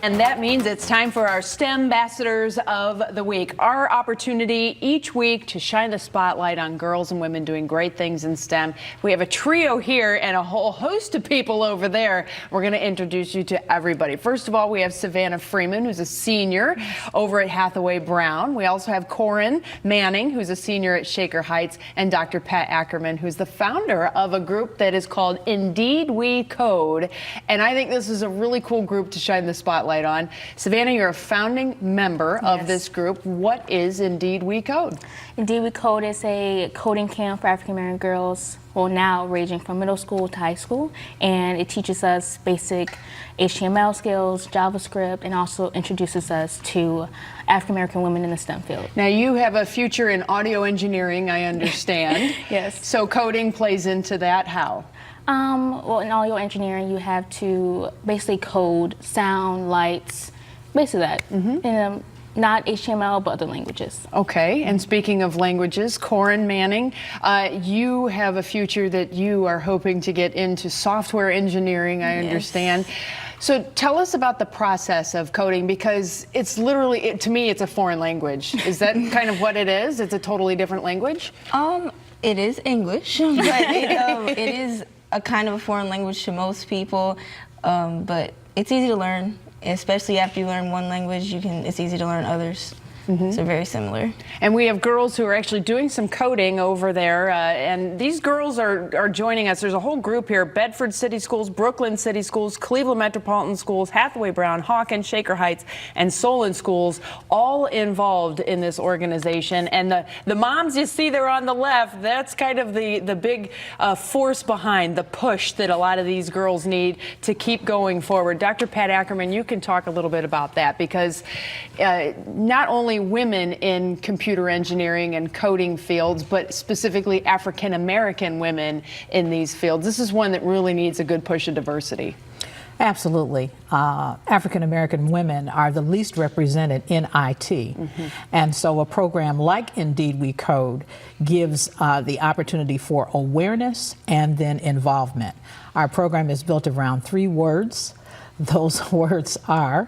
And that means it's time for our STEM Ambassadors of the Week. Our opportunity each week to shine the spotlight on girls and women doing great things in STEM. We have a trio here and a whole host of people over there. We're going to introduce you to everybody. First of all, we have Savannah Freeman, who's a senior over at Hathaway Brown. We also have Corin Manning, who's a senior at Shaker Heights, and Dr. Pat Ackerman, who's the founder of a group that is called IndeedWeCode. And I think this is a really cool group to shine the spotlight on. Savannah, you're a founding member of this group. What is IndeedWeCode? IndeedWeCode is a coding camp for African American girls, well, now ranging from middle school to high school, and it teaches us basic HTML skills, JavaScript, and also introduces us to African American women in the STEM field. Now, you have a future in audio engineering, I understand. Yes. So coding plays into that. How? Well, in audio engineering, you have to basically code sound, lights, basically that. And, not HTML, but other languages. Okay, and speaking of languages, Corin Manning, you have a future that you are hoping to get into software engineering, I understand. So tell us about the process of coding, because it's literally, to me, it's a foreign language. Is that kind of what it is? It's a totally different language? It is English, but it is a kind of a foreign language to most people, but it's easy to learn. Especially after you learn one language, it's easy to learn others. So very similar. And we have girls who are actually doing some coding over there, and these girls are joining us. There's a whole group here: Bedford City Schools, Brooklyn City Schools, Cleveland Metropolitan Schools, Hathaway Brown, Hawkins, Shaker Heights, and Solon Schools, all involved in this organization. And the moms you see there on the left, that's kind of the big force behind the push that a lot of these girls need to keep going forward. Dr. Pat Ackerman, you can talk a little bit about that, because not only women in computer engineering and coding fields, but specifically African American women in these fields. This is one that really needs a good push of diversity. Absolutely. African American women are the least represented in IT. And so a program like IndeedWeCode gives the opportunity for awareness and then involvement. Our program is built around 3 words. Those words are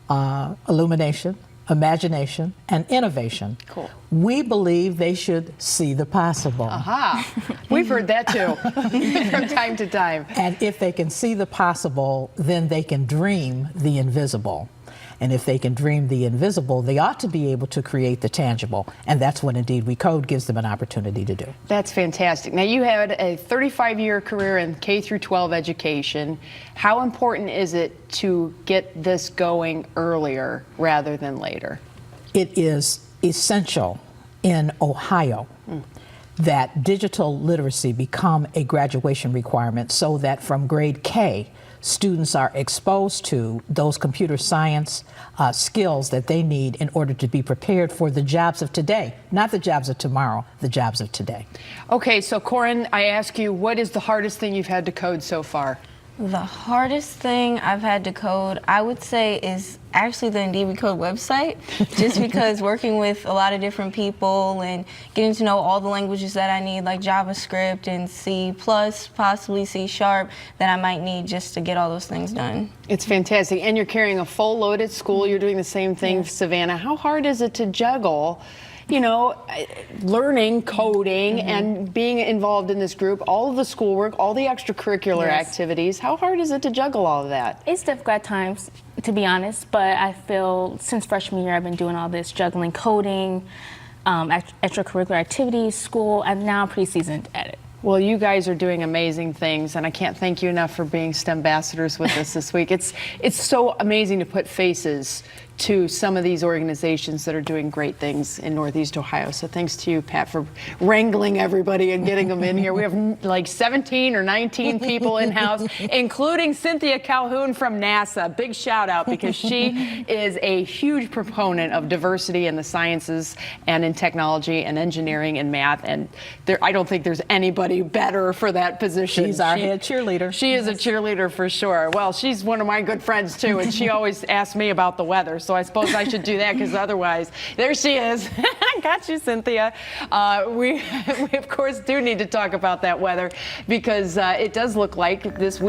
illumination, imagination, and innovation. Cool. We believe they should see the possible. We've heard that too from time to time. And if they can see the possible, then they can dream the invisible. And if they can dream the invisible, they ought to be able to create the tangible. And that's what IndeedWeCode gives them an opportunity to do. That's fantastic. Now, you had a 35-year career in K-12 education. How important is it to get this going earlier rather than later? It is essential in Ohio that digital literacy become a graduation requirement, so that from grade K, students are exposed to those computer science skills that they need in order to be prepared for the jobs of today, not the jobs of tomorrow, the jobs of today. Okay, so Corin, I ask you, what is the hardest thing you've had to code so far? The hardest thing I've had to code, I would say, is actually the IndeedWeCode website, just because working with a lot of different people and getting to know all the languages that I need, like JavaScript and C++, possibly C#, that I might need just to get all those things done. It's fantastic. And you're carrying a full load at school. You're doing the same thing, Savannah. How hard is it to juggle, you know, learning coding and being involved in this group, all of the schoolwork, all the extracurricular activities? How hard is it to juggle all of that? It's difficult at times, to be honest, but I feel since freshman year I've been doing all this juggling coding, extracurricular activities, school. I'm now pretty seasoned at it. Well, you guys are doing amazing things, and I can't thank you enough for being STEM ambassadors with us this week. It's so amazing to put faces to some of these organizations that are doing great things in Northeast Ohio. So thanks to you, Pat, for wrangling everybody and getting them in here. We have like 17 or 19 people in-house, including Cynthia Calhoun from NASA. Big shout out, because she is a huge proponent of diversity in the sciences and in technology and engineering and math. And I don't think there's anybody better for that position. She's our head cheerleader. She is a cheerleader for sure. Well, she's one of my good friends too, and she always asks me about the weather. So I suppose I should do that, because otherwise, there she is. Got you, Cynthia. We of course do need to talk about that weather, because it does look like this week